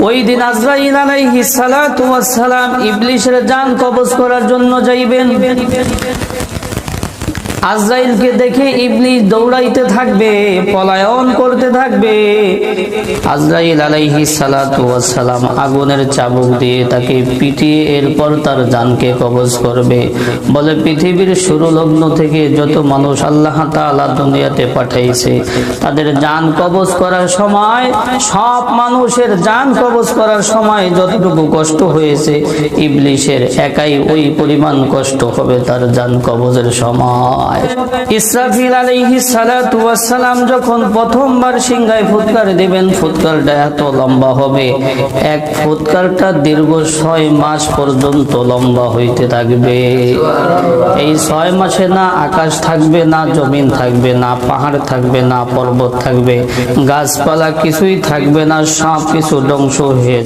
ওই দিন আজরাইল আলাইহিস সালাতু ওয়াস সালাম ইবলিসের জান কবজ করার জন্য যাইবেন। আজরাইলকে দেখে ইবলিস দৌড়াইতে থাকবে, পলায়ন করতে থাকবে। আজরাইল আলাইহিস সালাতু ওয়াস সালাম আগুনের চাবুক দিয়ে তাকে পিটিয়ে এরপর তার জানকে কবজ করবে। বলে পৃথিবীর শুরু লগ্ন থেকে যত মানুষ আল্লাহ তাআলা দুনিয়াতে পাঠাইছে, তাদের জান কবজ করার সময়, সব মানুষের জান কবজ করার সময় যতটুকু কষ্ট হয়েছে, ইবলিসের একাই ওই পরিমাণ কষ্ট হবে তার জান কবজের সময়। ইসরাফিল আলাইহিস সালাতু ওয়াস সালাম যখন প্রথমবার সিংহায় ফুৎকার দিবেন, ফুৎকারটা এত লম্বা হবে, এক ফুৎকারটা দীর্ঘ 6 মাস পর্যন্ত লম্বা হইতে থাকবে। এই 6 মাসে না আকাশ থাকবে, না জমিন থাকবে, না পাহাড় থাকবে, না পর্বত থাকবে, গাছপালা কিছুই থাকবে না, সব কিছু ধ্বংস হয়ে